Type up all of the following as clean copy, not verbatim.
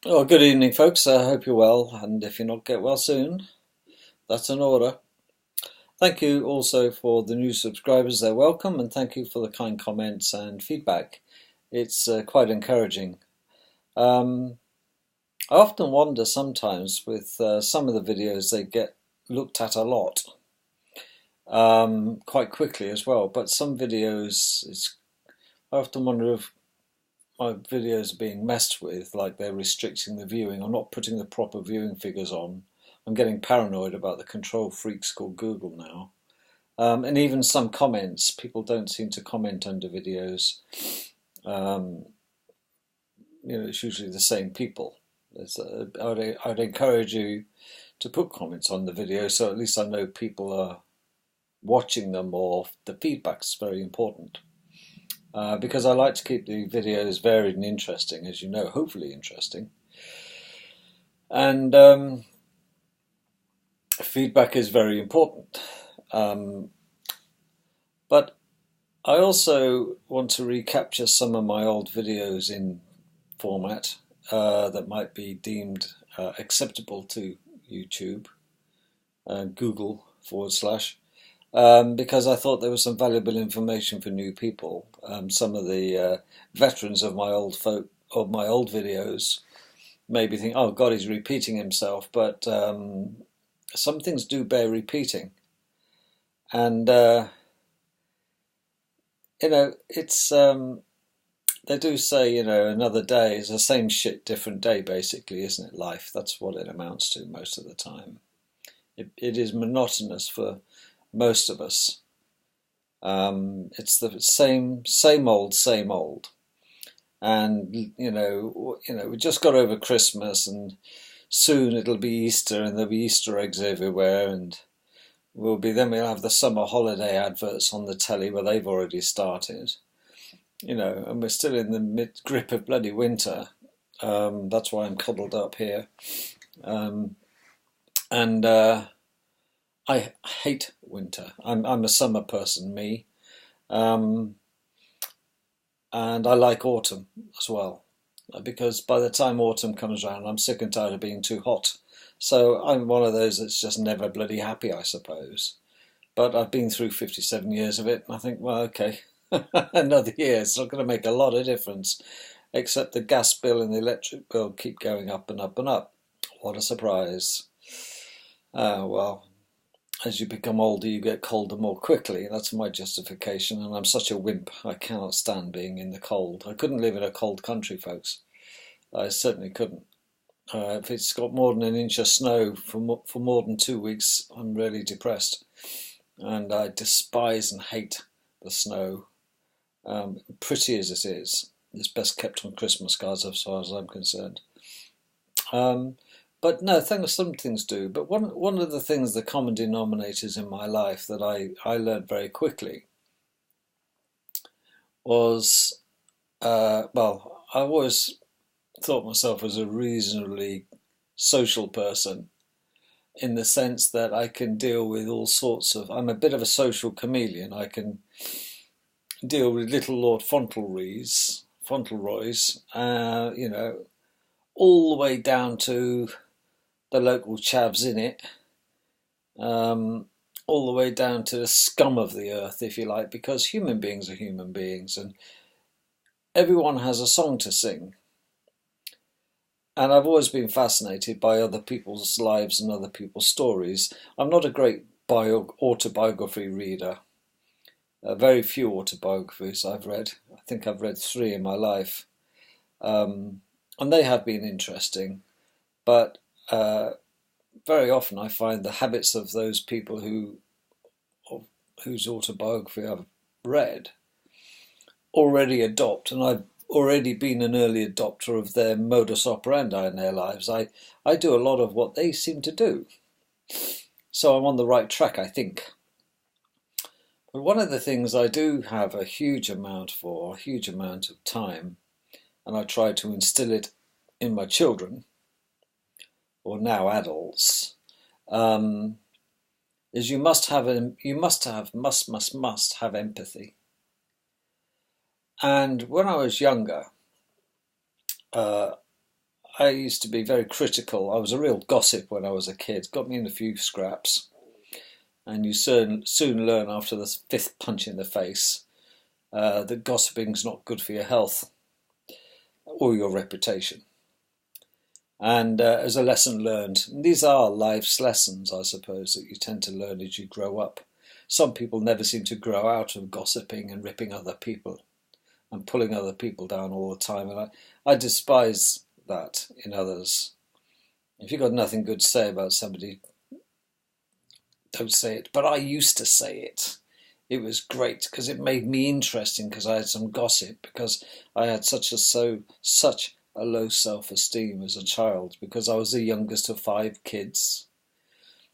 Oh, good evening, folks. I hope you're well, and if you're not, get well soon. That's an order. Thank you also for the new subscribers. They're welcome, and thank you for the kind comments and feedback. It's quite encouraging. Um, I often wonder sometimes with some of the videos they get looked at a lot, quite quickly as well. But some videos, I often wonder if my videos are being messed with, like they're restricting the viewing or not putting the proper viewing figures on. I'm getting paranoid about the control freaks called Google now. And even some comments, people don't seem to comment under videos. Um, it's usually the same people. I'd encourage you to put comments on the video so at least I know people are watching them, or the feedback's very important. Because I like to keep the videos varied and interesting, as you know, hopefully interesting. And feedback is very important. Um, but I also want to recapture some of my old videos in format that might be deemed acceptable to YouTube, Google / because I thought there was some valuable information for new people. Some of the veterans of my old videos maybe think, "Oh God, he's repeating himself," but some things do bear repeating, and it's they do say, another day is the same shit, different day, basically, isn't it? Life, that's what it amounts to most of the time. It is monotonous for most of us. It's the same old, same old. And we just got over Christmas, and soon it'll be Easter, and there'll be Easter eggs everywhere, and we'll have the summer holiday adverts on the telly where they've already started. And we're still in the mid grip of bloody winter. That's why I'm cuddled up here. Um, and I hate winter. I'm a summer person, me. Um, and I like autumn as well, because by the time autumn comes around, I'm sick and tired of being too hot. So I'm one of those that's just never bloody happy, I suppose. But I've been through 57 years of it, and I think, well, okay, another year, it's not going to make a lot of difference, except the gas bill and the electric bill keep going up and up and up. What a surprise. Well, as you become older, you get colder more quickly. That's my justification, and I'm such a wimp. I cannot stand being in the cold. I couldn't live in a cold country, folks. I certainly couldn't. If it's got more than an inch of snow for more than 2 weeks, I'm really depressed. And I despise and hate the snow. Pretty as it is, it's best kept on Christmas cards as far as I'm concerned. Um, but no, some things do. But one of the things, the common denominators in my life that I learned very quickly was, well, I always thought myself as a reasonably social person, in the sense that I can deal with all sorts of. I'm a bit of a social chameleon. I can deal with little Lord Fauntleroys, all the way down to the local chavs in it, all the way down to the scum of the earth, if you like, because human beings are human beings, and everyone has a song to sing. And I've always been fascinated by other people's lives and other people's stories. I'm not a great autobiography reader. Very few autobiographies I've read. I think I've read 3 in my life. And they have been interesting. But very often I find the habits of those people whose autobiography I've read already adopt, and I've already been an early adopter of their modus operandi in their lives. I do a lot of what they seem to do. So I'm on the right track, I think. But one of the things I do have a huge amount of time, and I try to instill it in my children, or now adults, is must have empathy. And when I was younger, uh, I used to be very critical. I was a real gossip when I was a kid. Got me in a few scraps, and you soon learn after the fifth punch in the face that gossiping's not good for your health or your reputation. And as a lesson learned, and these are life's lessons, I suppose, that you tend to learn as you grow up. Some people never seem to grow out of gossiping and ripping other people and pulling other people down all the time. And I despise that in others. If you've got nothing good to say about somebody, don't say it. But I used to say it. It was great because it made me interesting because I had some gossip, because I had such a low self-esteem as a child, because I was the youngest of 5 kids,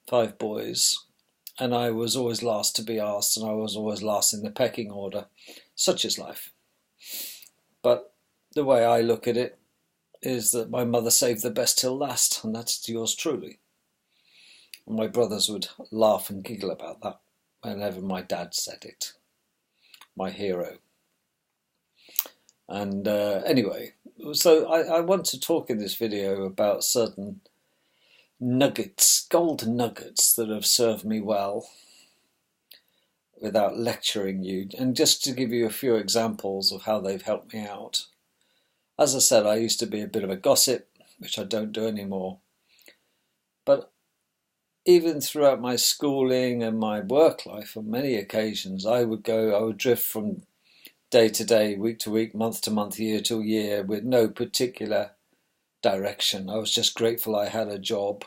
5 boys, and I was always last to be asked, and I was always last in the pecking order. Such is life. But the way I look at it is that my mother saved the best till last, and that's yours truly. And my brothers would laugh and giggle about that whenever my dad said it. My hero. And anyway, so I want to talk in this video about certain nuggets, gold nuggets that have served me well without lecturing you, and just to give you a few examples of how they've helped me out. As I said, I used to be a bit of a gossip, which I don't do anymore. But even throughout my schooling and my work life, on many occasions, I would drift from day to day, week to week, month to month, year to year, with no particular direction. I was just grateful I had a job,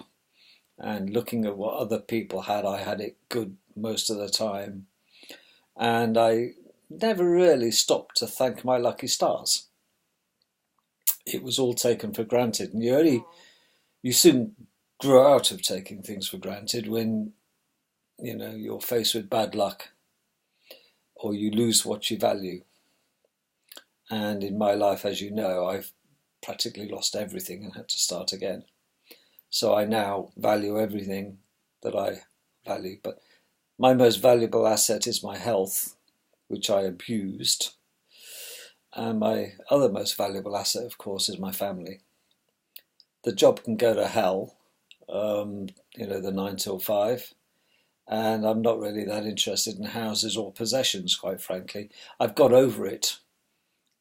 and looking at what other people had, I had it good most of the time. And I never really stopped to thank my lucky stars. It was all taken for granted, and you soon grow out of taking things for granted when you're faced with bad luck or you lose what you value. And in my life, as you know, I've practically lost everything and had to start again. So I now value everything that I value. But my most valuable asset is my health, which I abused. And my other most valuable asset, of course, is my family. The job can go to hell, the 9 till 5. And I'm not really that interested in houses or possessions, quite frankly. I've got over it.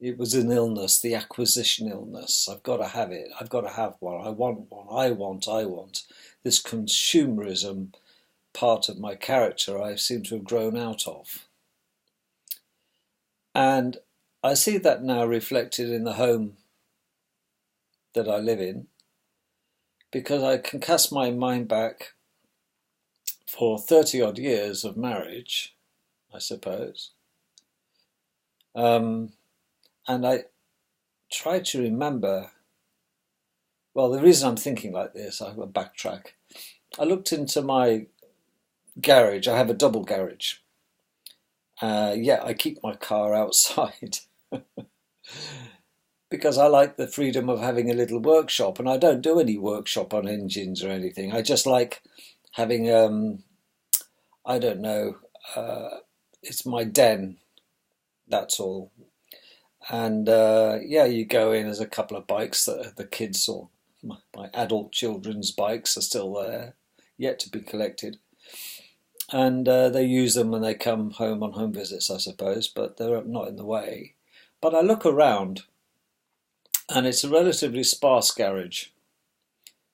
It was an illness, the acquisition illness. I've got to have it. I've got to have one. I want one. I want. This consumerism part of my character I seem to have grown out of. And I see that now reflected in the home that I live in, because I can cast my mind back for 30 odd years of marriage, I suppose. And I try to remember, well, the reason I'm thinking like this, I will backtrack. I looked into my garage. I have a double garage. I keep my car outside because I like the freedom of having a little workshop, and I don't do any workshop on engines or anything. I just like having, it's my den, that's all. And you go in, there's a couple of bikes that the kids, or my adult children's bikes, are still there, yet to be collected. And they use them when they come home on home visits, I suppose, but they're not in the way. But I look around, and it's a relatively sparse garage,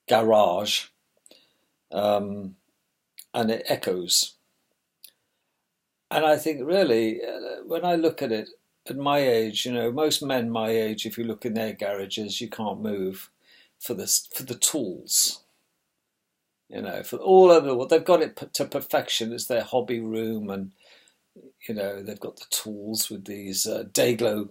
and it echoes. And I think really, when I look at it, at my age, most men my age, if you look in their garages, you can't move for the tools. For all over the world, they've got it to perfection. It's their hobby room, and they've got the tools with these day glow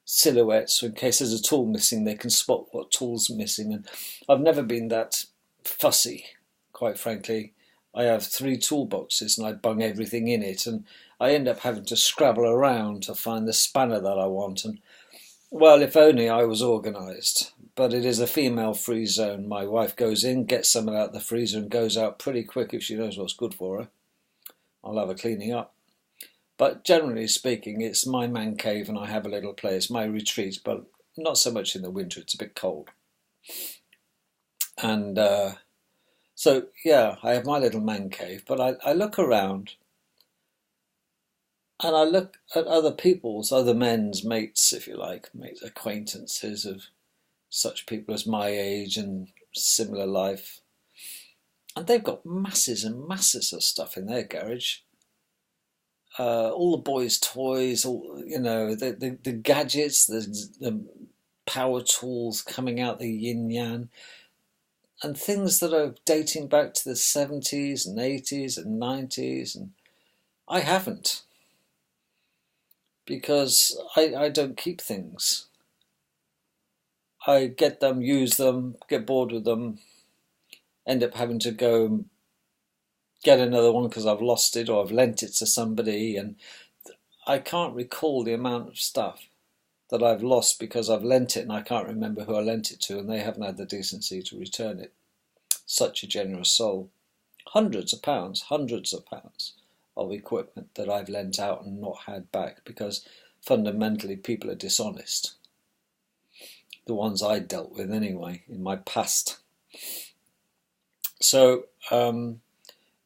silhouettes. So in case there's a tool missing, they can spot what tool's missing. And I've never been that fussy, quite frankly. I have 3 toolboxes and I bung everything in it, and I end up having to scrabble around to find the spanner that I want. And well, if only I was organised. But it is a female-free zone. My wife goes in, gets something out of the freezer, and goes out pretty quick if she knows what's good for her. I'll have a cleaning up. But generally speaking, it's my man cave, and I have a little place, my retreat, but not so much in the winter. It's a bit cold. And so, yeah, I have my little man cave, but I look around and I look at other people's, other men's mates, if you like, mates, acquaintances of such people as my age and similar life. And they've got masses and masses of stuff in their garage. All the boys' toys, all the gadgets, the power tools coming out the yin yang, and things that are dating back to the 70s and 80s and 90s. And I haven't, because I don't keep things. I get them, use them, get bored with them, end up having to go and get another one because I've lost it or I've lent it to somebody, and I can't recall the amount of stuff that I've lost because I've lent it and I can't remember who I lent it to, and they haven't had the decency to return it. Such a generous soul. Hundreds of pounds of equipment that I've lent out and not had back because fundamentally people are dishonest. The ones I dealt with anyway in my past. So,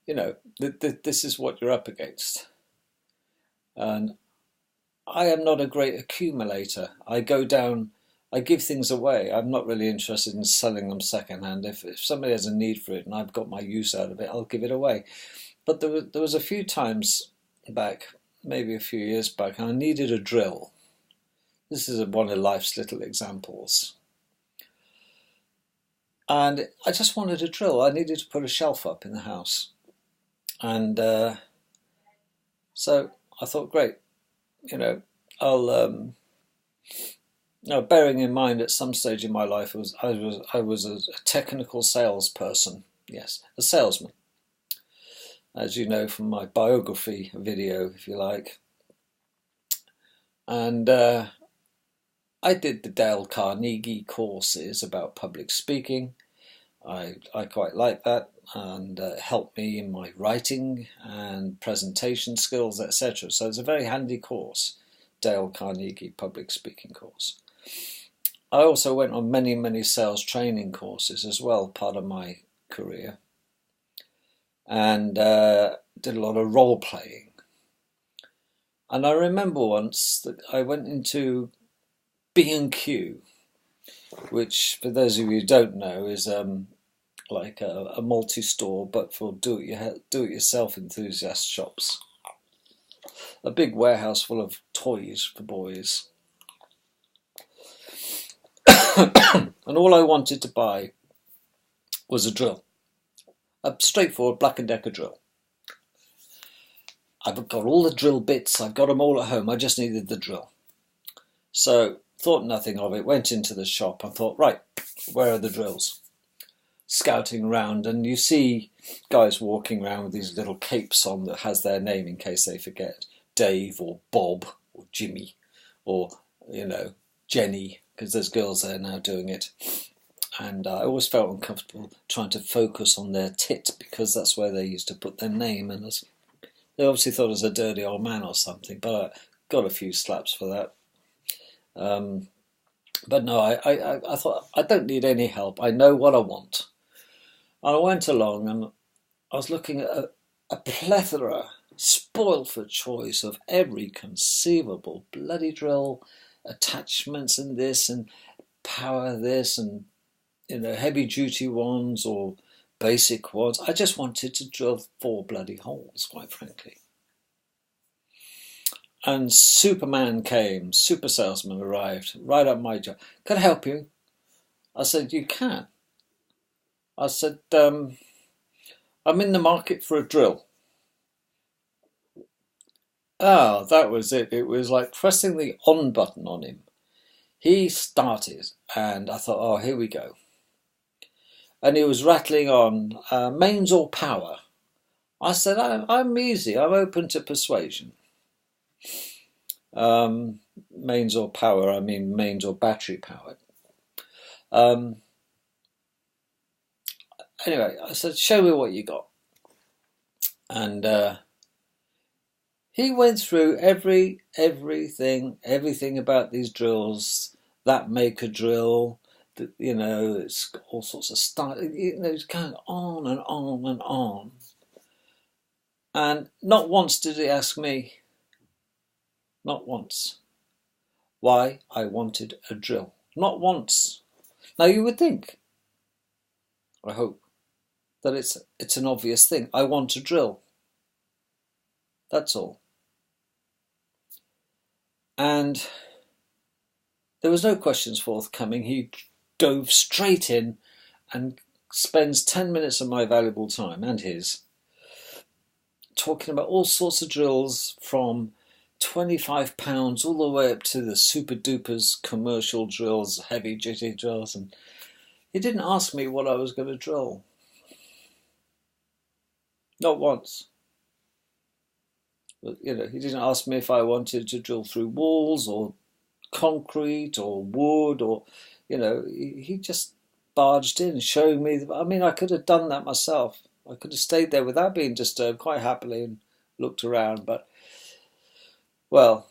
this is what you're up against. And I am not a great accumulator. I go down, I give things away. I'm not really interested in selling them secondhand. If somebody has a need for it and I've got my use out of it, I'll give it away. But there was a few times back, maybe a few years back, I needed a drill. This is one of life's little examples. And I just wanted a drill. I needed to put a shelf up in the house. And so I thought, great, I'll... Now, bearing in mind at some stage in my life, I was a technical salesperson. Yes, a salesman. As you know from my biography video, if you like. And I did the Dale Carnegie courses about public speaking. I quite like that, and helped me in my writing and presentation skills, etc. So it's a very handy course, Dale Carnegie public speaking course. I also went on many, many sales training courses as well, part of my career, and did a lot of role playing. And I remember once that I went into B&Q, which, for those of you who don't know, is like a multi-store but for do-it-yourself enthusiast shops. A big warehouse full of toys for boys. And all I wanted to buy was a drill. A straightforward Black & Decker drill. I've got all the drill bits, I've got them all at home, I just needed the drill. So, thought nothing of it, went into the shop and thought, right, where are the drills? Scouting around, and you see guys walking around with these little capes on that has their name in case they forget. Dave or Bob or Jimmy or, Jenny, because there's girls there now doing it. And I always felt uncomfortable trying to focus on their tit because that's where they used to put their name, and they obviously thought I was a dirty old man or something, but I got a few slaps for that. But no, I thought, I don't need any help. I know what I want. And I went along and I was looking at a plethora, spoiled for choice, of every conceivable bloody drill, attachments and this and power this and, heavy duty ones or basic ones. I just wanted to drill 4 bloody holes, quite frankly. And Superman came, super salesman arrived, right up my job. Can I help you? I said, you can. I said, I'm in the market for a drill. Ah, that was it. It was like pressing the on button on him. He started, and I thought, oh, here we go. And he was rattling on, mains or power? I said, I'm easy, I'm open to persuasion. Mains or power, I mean mains or battery powered. Anyway, I said, show me what you got. And he went through everything about these drills, that make a drill, you know, it's got all sorts of stuff. You know, it's going on and on and on. And not once did he ask me, not once, why I wanted a drill. Not once. Now you would think, I hope, that it's an obvious thing. I want a drill. That's all. And there was no questions forthcoming. He dove straight in and spends 10 minutes of my valuable time, and his, talking about all sorts of drills from £25 all the way up to the super dupers commercial drills, heavy duty drills. And he didn't ask me what I was going to drill. Not once. But, you know, he didn't ask me if I wanted to drill through walls or concrete or wood, or, you know, he just barged in, showing me. I mean, I could have done that myself. I could have stayed there without being disturbed quite happily and looked around. But, well,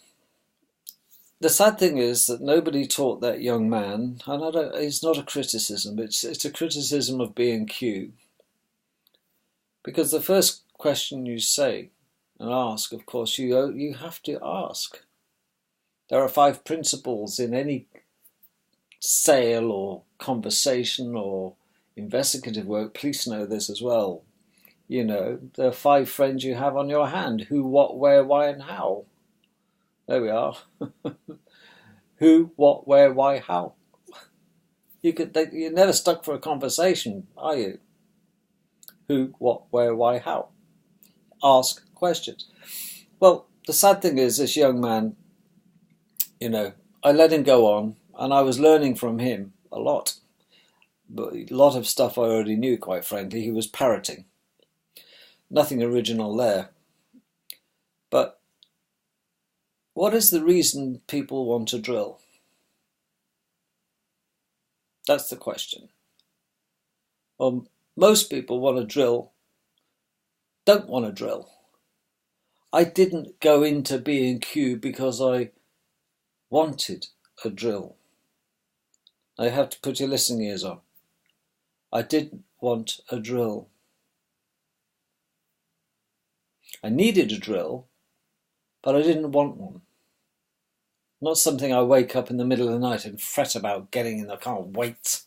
the sad thing is that nobody taught that young man, and it's not a criticism, it's a criticism of B&Q. Because the first question you say and ask, of course, you have to ask. There are 5 principles in any sale or conversation or investigative work. Police know this as well. You know, there are 5 friends you have on your hand: who, what, where, why, and how. There we are. Who, what, where, why, how. You're never stuck for a conversation, are you? Who, what, where, why, how. Ask questions. Well, the sad thing is, this young man, you know, I let him go on, and I was learning from him a lot. But a lot of stuff I already knew, quite frankly. He was parroting. Nothing original there. But what is the reason people want to drill? That's the question. Well, most people want to drill, don't want to drill. I didn't go into B&Q because I wanted a drill. I have to put your listening ears on. I didn't want a drill. I needed a drill, but I didn't want one. Not something I wake up in the middle of the night and fret about getting in. I can't wait.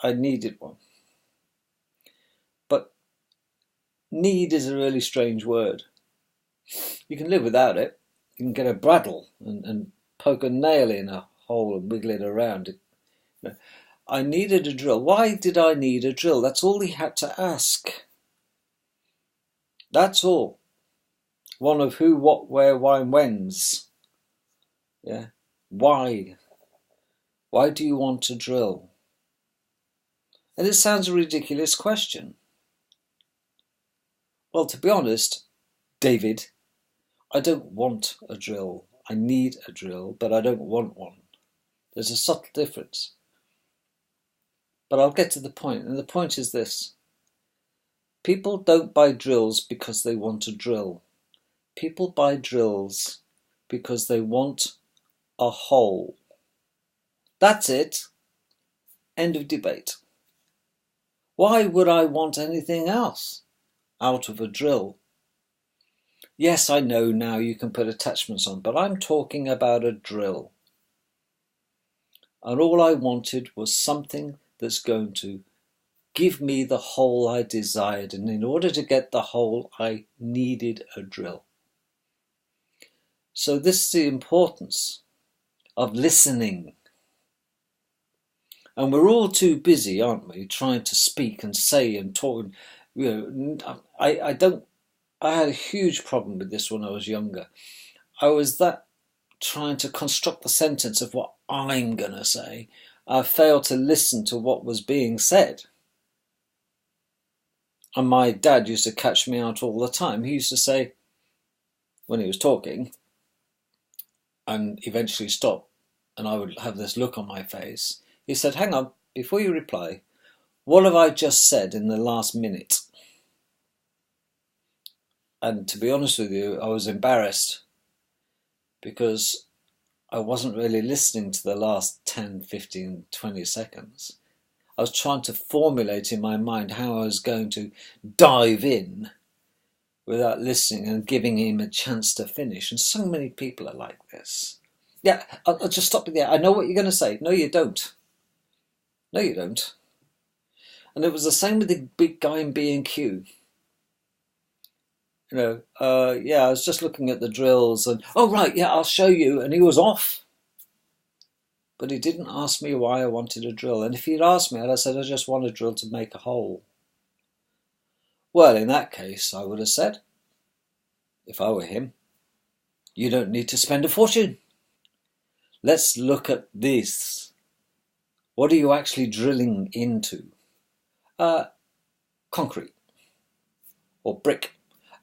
I needed one. But need is a really strange word. You can live without it. You can get a bradawl and poke a nail in a hole and wiggle it around. I needed a drill. Why did I need a drill? That's all he had to ask. That's all. One of who, what, where, why, and whens. Yeah. Why? Why do you want to drill? And it sounds a ridiculous question. Well, to be honest, David, I don't want a drill. I need a drill, but I don't want one. There's a subtle difference. But I'll get to the point, and the point is this. People don't buy drills because they want to drill. People buy drills because they want a hole. That's it. End of debate. Why would I want anything else out of a drill? Yes, I know now you can put attachments on, but I'm talking about a drill. And all I wanted was something that's going to give me the hole I desired. And in order to get the hole, I needed a drill. So this is the importance of listening. And we're all too busy, aren't we, trying to speak and say and talk. You know, I had a huge problem with this when I was younger. I was that trying to construct the sentence of what I'm going to say. I failed to listen to what was being said. And my dad used to catch me out all the time. He used to say, when he was talking, and eventually stop, and I would have this look on my face, he said, hang on, before you reply, what have I just said in the last minute? And to be honest with you, I was embarrassed because I wasn't really listening to the last 10, 15, 20 seconds. I was trying to formulate in my mind how I was going to dive in without listening and giving him a chance to finish. And so many people are like this. Yeah, I'll just stop you there. I know what you're going to say. No, you don't. No, you don't. And it was the same with the big guy in B&Q. Yeah, I was just looking at the drills and, oh, right, yeah, I'll show you. And he was off. But he didn't ask me why I wanted a drill. And if he'd asked me, I'd have said, I just want a drill to make a hole. Well, in that case, I would have said, if I were him, you don't need to spend a fortune. Let's look at this. What are you actually drilling into? Concrete. Or brick.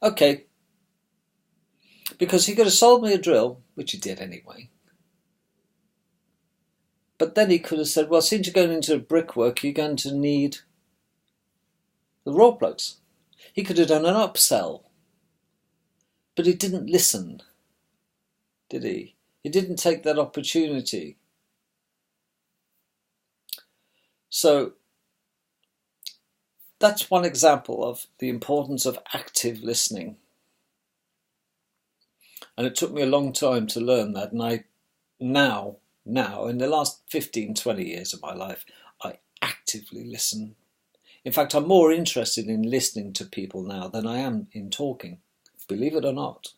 Okay. Because he could have sold me a drill, which he did anyway. But then he could have said, well, since you're going into brickwork, you're going to need the raw plugs. He could have done an upsell. But he didn't listen, did he? He didn't take that opportunity. So that's one example of the importance of active listening. And it took me a long time to learn that. And I now, in the last 15, 20 years of my life, I actively listen. In fact, I'm more interested in listening to people now than I am in talking, believe it or not.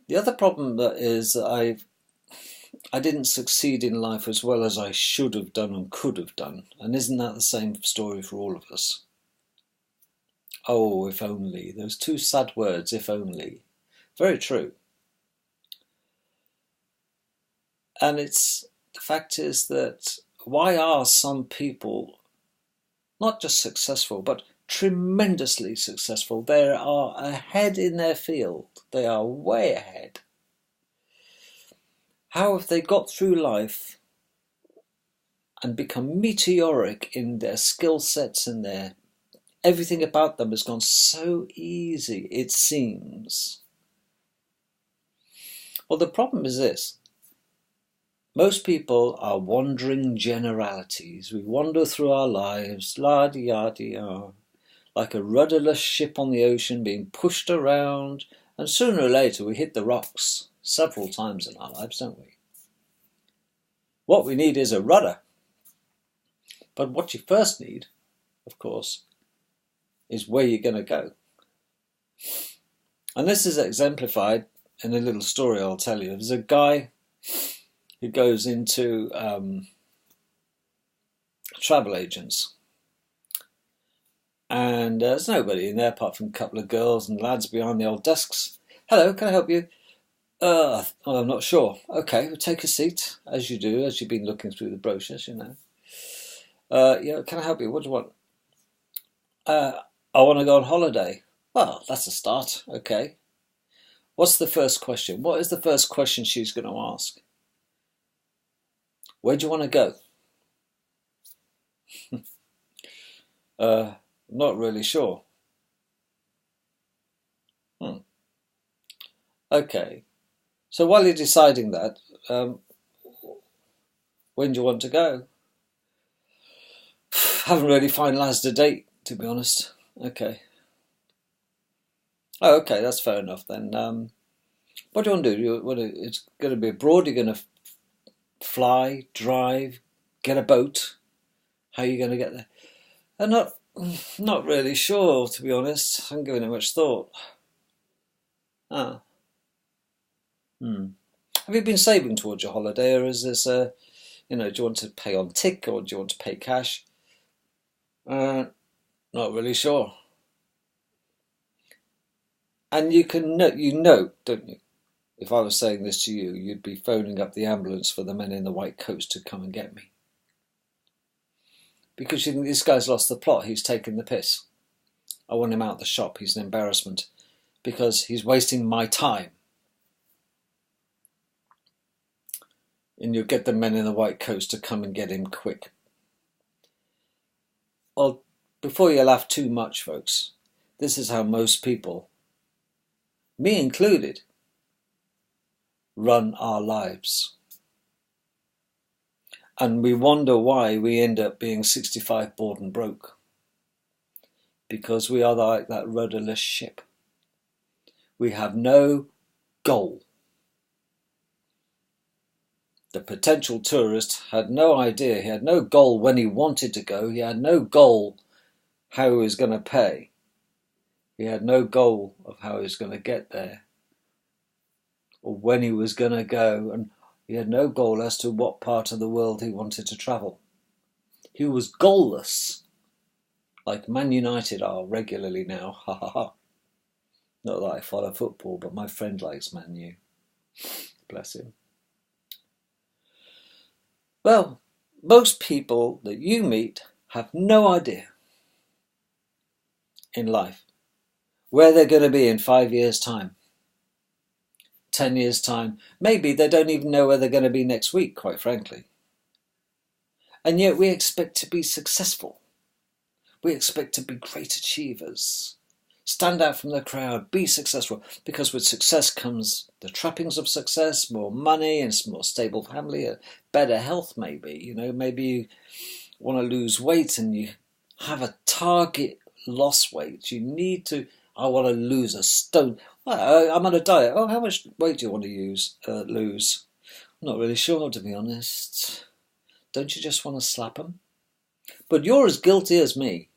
The other problem is that I didn't succeed in life as well as I should have done and could have done. And isn't that the same story for all of us? Oh, if only. Those two sad words, if only. Very true. And the fact is that why are some people not just successful, but tremendously successful? They are ahead in their field. They are way ahead. How have they got through life and become meteoric in their skill sets and everything about them has gone so easy, it seems? Well, the problem is this. Most people are wandering generalities. We wander through our lives, la-di-ya-di-ya, like a rudderless ship on the ocean being pushed around, and sooner or later we hit the rocks several times in our lives, don't we? What we need is a rudder. But what you first need, of course, is where you're going to go. And this is exemplified in a little story I'll tell you. There's a guy who goes into travel agents. And there's nobody in there apart from a couple of girls and lads behind the old desks. Hello, can I help you? I'm not sure. Okay, well, take a seat, as you do, as you've been looking through the brochures, you know. Yeah, can I help you? What do you want? I want to go on holiday. Well, that's a start. Okay. What's the first question? What is the first question she's going to ask? Where do you want to go? Not really sure. Okay. So while you're deciding that, when do you want to go? Haven't really finalised a date, to be honest. Okay. Oh, okay, that's fair enough then. What do you want to do? It's going to be abroad? You're going to fly, drive, get a boat? How are you going to get there? I'm not really sure, to be honest. I haven't given it much thought. Ah. Have you been saving towards your holiday, or is this do you want to pay on tick or do you want to pay cash? Not really sure. And you know, don't you? If I was saying this to you, you'd be phoning up the ambulance for the men in the white coats to come and get me. Because you think this guy's lost the plot, he's taken the piss. I want him out the shop, he's an embarrassment. Because he's wasting my time. And you'll get the men in the white coats to come and get him quick. Well, before you laugh too much, folks, this is how most people, me included, run our lives. And we wonder why we end up being 65 bored and broke. Because we are like that rudderless ship. We have no goal. The potential tourist had no idea. He had no goal when he wanted to go. He had no goal how he was going to pay. He had no goal of how he was going to get there or when he was going to go, and he had no goal as to what part of the world he wanted to travel. He was goalless, like Man United are regularly now. Ha ha ha. Not that I follow football, but my friend likes Man U. Bless him. Well, most people that you meet have no idea in life where they're going to be in 5 years' time, 10 years' time. Maybe they don't even know where they're going to be next week, quite frankly. And yet we expect to be successful. We expect to be great achievers. Stand out from the crowd, be successful, because with success comes the trappings of success, more money and more stable family, better health maybe. Maybe you want to lose weight and you have a target loss weight. You need to, I want to lose a stone. I'm on a diet. Oh, how much weight do you want to lose? I'm not really sure, to be honest. Don't you just want to slap them? But you're as guilty as me,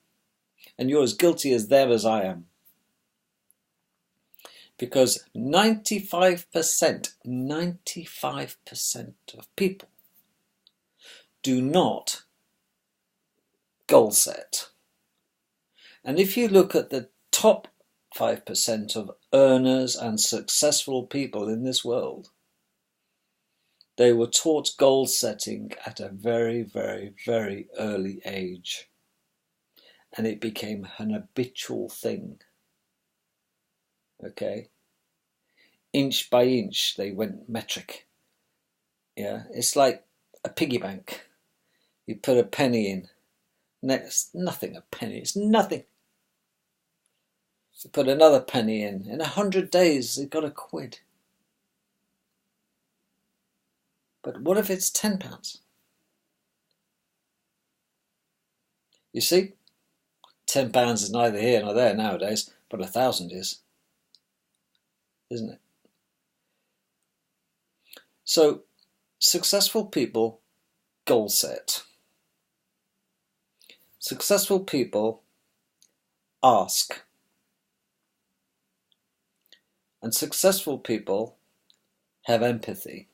and you're as guilty as them as I am. Because 95% of people do not goal set. And if you look at the top 5% of earners and successful people in this world, they were taught goal setting at a very, very, very early age. And it became an habitual thing. Okay, inch by inch they went metric. Yeah, it's like a piggy bank. You put a penny in. It's nothing, a penny. It's nothing. You put another penny in. In 100 days, you've got a quid. But what if it's £10? You see, £10 is neither here nor there nowadays, but 1,000 is. Isn't it? So, successful people goal set. Successful people ask. And successful people have empathy.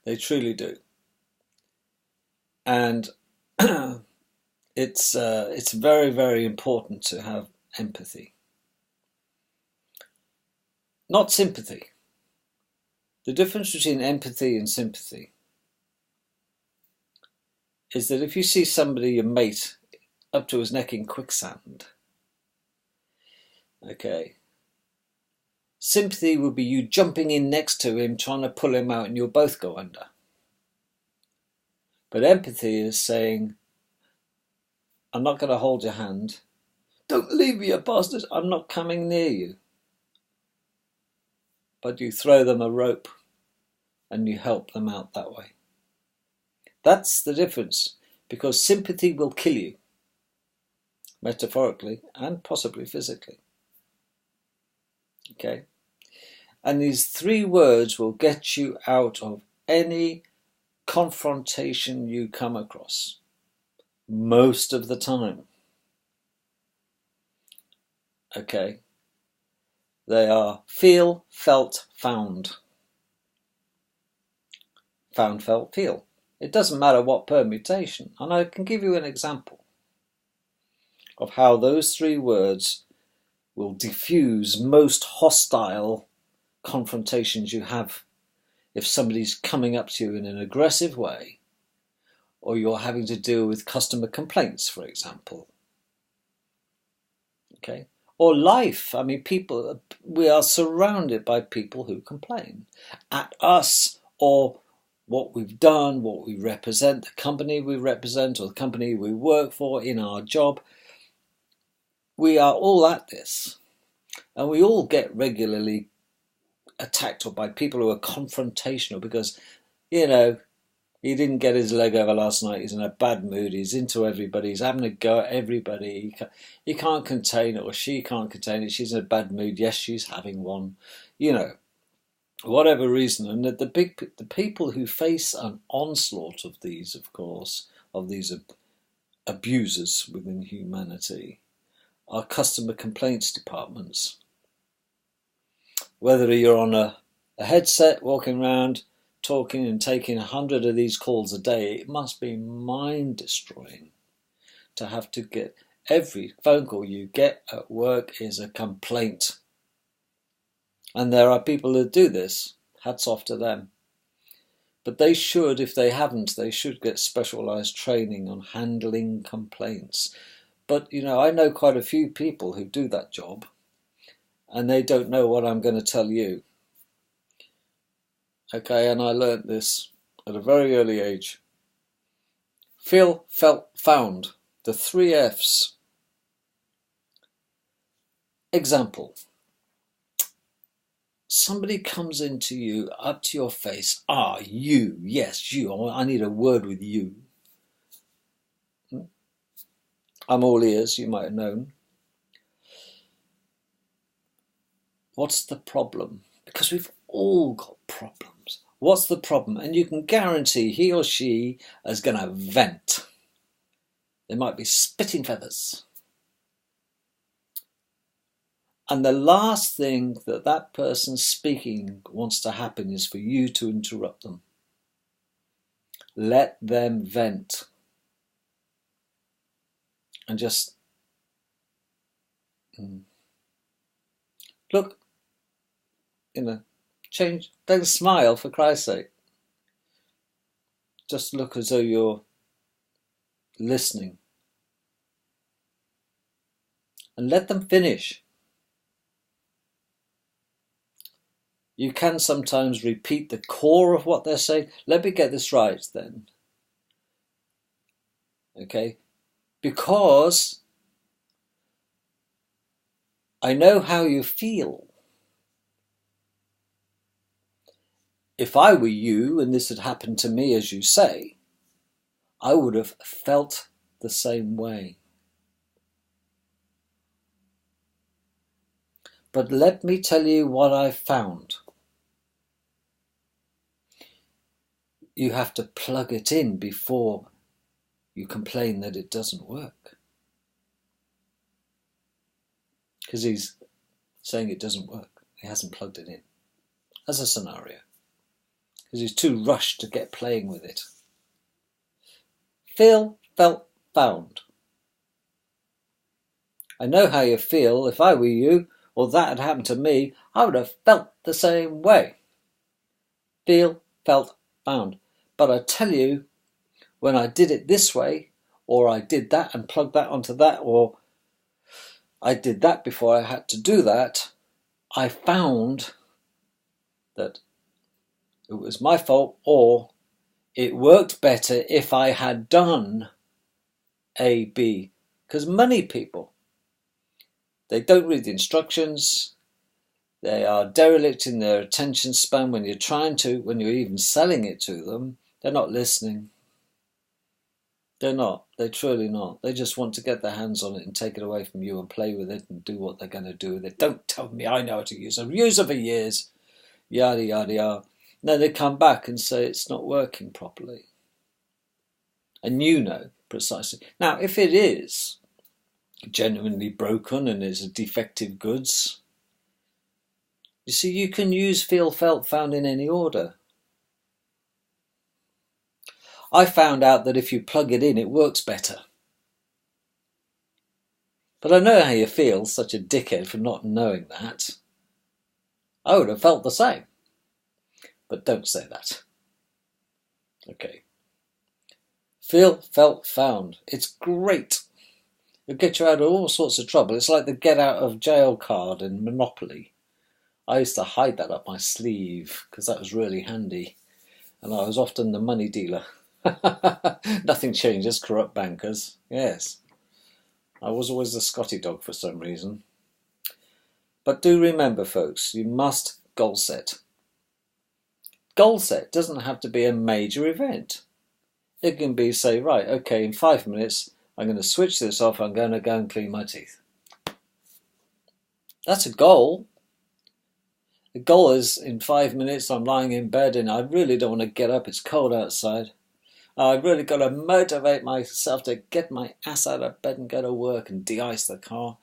They truly do. And it's very, very important to have empathy. Not sympathy. The difference between empathy and sympathy is that if you see somebody, your mate, up to his neck in quicksand, okay, sympathy would be you jumping in next to him, trying to pull him out, and you'll both go under. But empathy is saying, I'm not going to hold your hand. Don't leave me, you bastard. I'm not coming near you. But you throw them a rope and you help them out that way. That's the difference, because sympathy will kill you, metaphorically and possibly physically. Okay? And these 3 words will get you out of any confrontation you come across, most of the time. Okay? They are feel, felt, found. Found, felt, feel. It doesn't matter what permutation. And I can give you an example of how those 3 words will diffuse most hostile confrontations you have if somebody's coming up to you in an aggressive way, or you're having to deal with customer complaints, for example. Okay? Or life. I mean, we are surrounded by people who complain at us, or what we've done, what we represent, the company we represent, or the company we work for in our job. We are all at this. And we all get regularly attacked by people who are confrontational because, you know, he didn't get his leg over last night, he's in a bad mood, he's into everybody, he's having a go at everybody, he can't contain it, or she can't contain it, she's in a bad mood, yes, she's having one, you know, whatever reason. And the people who face an onslaught of these, of course, of these abusers within humanity, are customer complaints departments. Whether you're on a headset walking around talking and taking 100 of these calls a day, it must be mind destroying to have to get every phone call you get at work is a complaint. And there are people that do this, hats off to them. But they should, if they haven't, they should get specialised training on handling complaints. But, you know, I know quite a few people who do that job, and they don't know what I'm going to tell you. Okay, and I learnt this at a very early age. Feel, felt, found. The 3 Fs. Example. Somebody comes into you, up to your face. You. Yes, you. I need a word with you. I'm all ears, you might have known. What's the problem? Because we've all got problems. What's the problem? And you can guarantee he or she is going to vent. They might be spitting feathers. And the last thing that person speaking wants to happen is for you to interrupt them. Let them vent. And just look, change, don't smile for Christ's sake. Just look as though you're listening. And let them finish. You can sometimes repeat the core of what they're saying. Let me get this right then. Okay? Because I know how you feel. If I were you and this had happened to me, as you say, I would have felt the same way. But let me tell you what I've found. You have to plug it in before you complain that it doesn't work. Because he's saying it doesn't work. He hasn't plugged it in. As a scenario. Because he's too rushed to get playing with it. Feel, felt, found. I know how you feel. If I were you, or that had happened to me, I would have felt the same way. Feel, felt, found. But I tell you, when I did it this way, or I did that and plugged that onto that, or I did that before I had to do that, I found that it was my fault, or it worked better if I had done A, B. Because many people, they don't read the instructions, they are derelict in their attention span when you're even selling it to them, they're not listening. They're not. They're truly not. They just want to get their hands on it and take it away from you and play with it and do what they're going to do with it. Don't tell me I know how to use it. I've used it for years. Yada, yada, yada. Then they come back and say it's not working properly. And you know precisely. Now, if it is genuinely broken and is a defective goods, you see, you can use feel, felt, found in any order. I found out that if you plug it in, it works better. But I know how you feel, such a dickhead for not knowing that. I would have felt the same. But don't say that. Okay. Feel, felt, found. It's great. It'll get you out of all sorts of trouble. It's like the get out of jail card in Monopoly. I used to hide that up my sleeve because that was really handy. And I was often the money dealer. Nothing changes, corrupt bankers. Yes. I was always the Scotty dog for some reason. But do remember, folks, you must goal set. Goal set doesn't have to be a major event. It can be, say, right, okay, in 5 minutes, I'm going to switch this off, I'm going to go and clean my teeth. That's a goal. The goal is, in 5 minutes, I'm lying in bed and I really don't want to get up, it's cold outside. I've really got to motivate myself to get my ass out of bed and go to work and de-ice the car.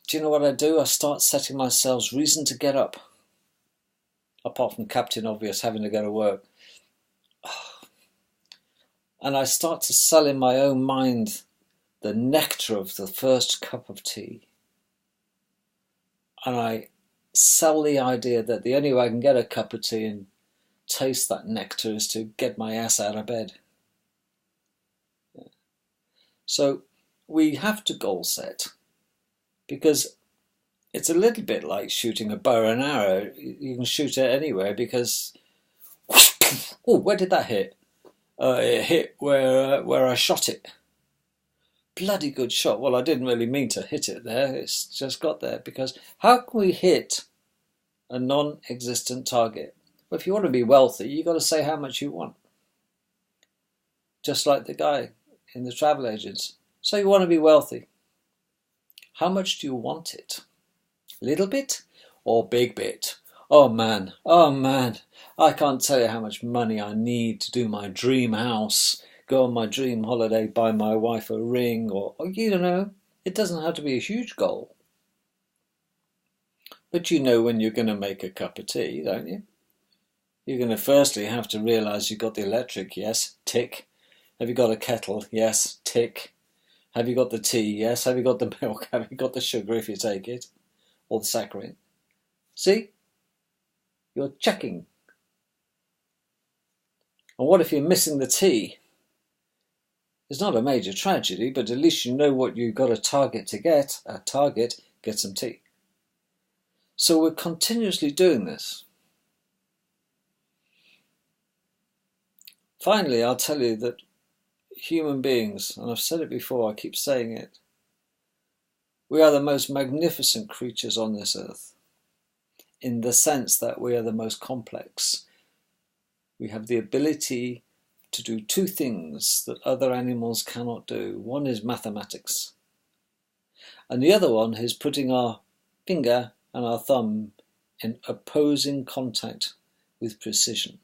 Do you know what I do? I start setting myself reason to get up. Apart from Captain Obvious having to go to work. And I start to sell in my own mind the nectar of the first cup of tea. And I sell the idea that the only way I can get a cup of tea and taste that nectar is to get my ass out of bed. So we have to goal set, because it's a little bit like shooting a bow and arrow. You can shoot it anywhere because, oh, where did that hit? It hit where I shot it. Bloody good shot. Well, I didn't really mean to hit it there. It's just got there. Because how can we hit a non-existent target? Well, if you want to be wealthy, you've got to say how much you want. Just like the guy in the travel agents. So you want to be wealthy. How much do you want it? Little bit or big bit? Oh man, I can't tell you how much money I need to do my dream house, go on my dream holiday, buy my wife a ring, or you know, it doesn't have to be a huge goal. But you know when you're going to make a cup of tea, don't you? You're going to firstly have to realise you've got the electric, yes, tick. Have you got a kettle? Yes, tick. Have you got the tea? Yes. Have you got the milk? Have you got the sugar if you take it? Or the saccharin? See? You're checking. And what if you're missing the tea? It's not a major tragedy, but at least you know what you've got a target to get. A target, get some tea. So we're continuously doing this. Finally, I'll tell you that human beings, and I've said it before, I keep saying it, we are the most magnificent creatures on this earth, in the sense that we are the most complex. We have the ability to do two things that other animals cannot do. One is mathematics, and the other one is putting our finger and our thumb in opposing contact with precision.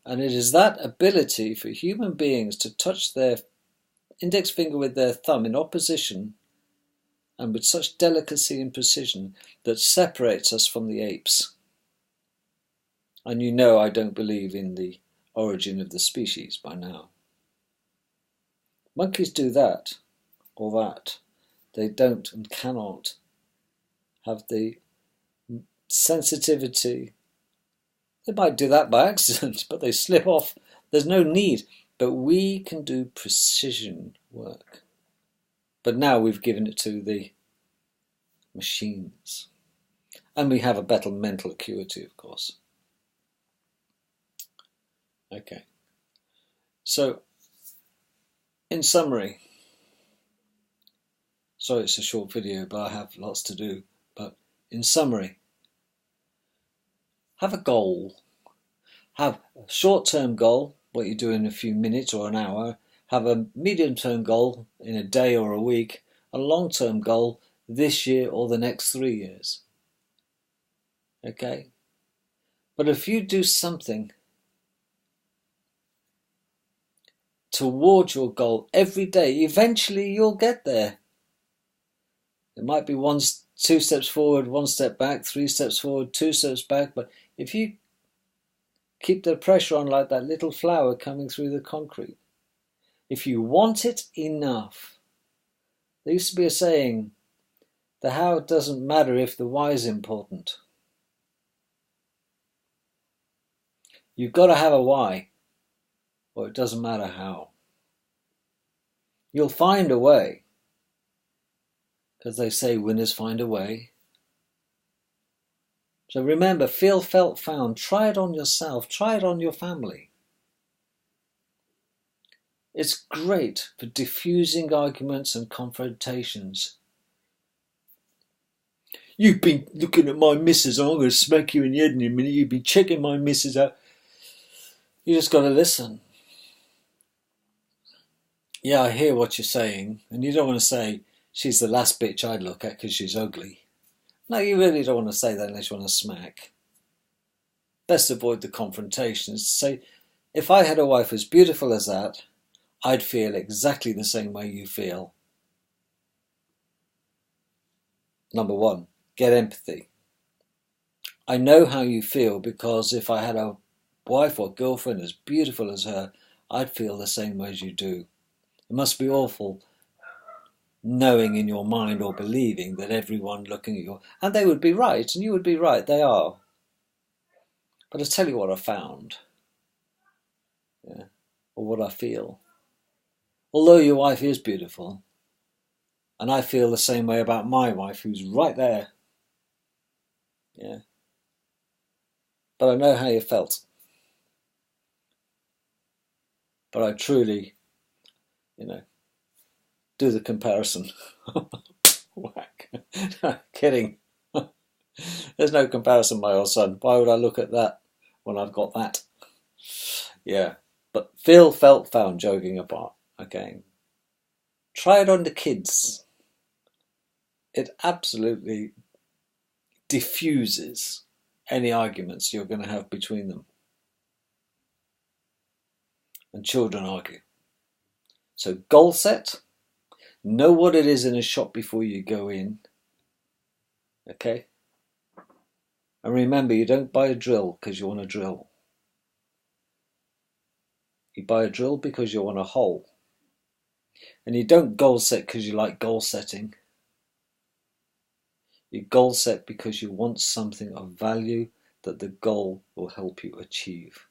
And it is that ability for human beings to touch their index finger with their thumb in opposition and with such delicacy and precision that separates us from the apes. And you know I don't believe in the origin of the species by now. Monkeys do that or that. They don't and cannot have the sensitivity. They might do that by accident, but they slip off. There's no need. But we can do precision work. But now we've given it to the machines. And we have a better mental acuity, of course. Okay. So, in summary, sorry it's a short video, but I have lots to do. But in summary, have a goal. Have a short-term goal, what you do in a few minutes or an hour. Have a medium-term goal in a day or a week. A long-term goal this year or the next 3 years. Okay? But if you do something towards your goal every day, eventually you'll get there. It might be 2 steps forward, 1 step back, 3 steps forward, 2 steps back, but if you keep the pressure on like that little flower coming through the concrete, if you want it enough, there used to be a saying, the how doesn't matter if the why is important. You've got to have a why, or it doesn't matter how. You'll find a way, because they say winners find a way. So remember, feel, felt, found. Try it on yourself. Try it on your family. It's great for diffusing arguments and confrontations. You've been looking at my missus, and I'm going to smack you in the head in a minute. You've been checking my missus out. You just got to listen. Yeah, I hear what you're saying, and you don't want to say, she's the last bitch I'd look at because she's ugly. No, you really don't want to say that unless you want to smack. Best avoid the confrontations. Say, if I had a wife as beautiful as that, I'd feel exactly the same way you feel. Number one, get empathy. I know how you feel because if I had a wife or girlfriend as beautiful as her, I'd feel the same way as you do. It must be awful knowing in your mind or believing that everyone looking at you, and they would be right, and you would be right, they are. But I'll tell you what I found, yeah, or what I feel. Although your wife is beautiful, and I feel the same way about my wife who's right there, yeah, but I know how you felt. But I truly, do the comparison. Whack. No, kidding. There's no comparison, my old son. Why would I look at that when I've got that? Yeah, but feel, felt, found, joking apart. Again, try it on the kids. It absolutely diffuses any arguments you're going to have between them. And children argue. So goal set. Know what it is in a shop before you go in. Okay? And remember, you don't buy a drill because you want a drill. You buy a drill because you want a hole. And you don't goal set because you like goal setting. You goal set because you want something of value that the goal will help you achieve.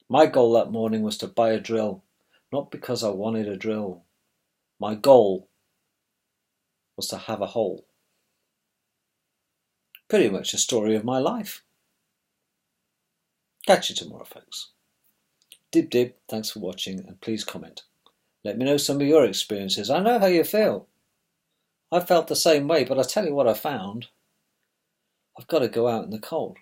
My goal that morning was to buy a drill, not because I wanted a drill. My goal was to have a hole. Pretty much the story of my life. Catch you tomorrow, folks. Dib dib, thanks for watching, and please comment. Let me know some of your experiences. I know how you feel. I felt the same way, but I'll tell you what I found. I've got to go out in the cold.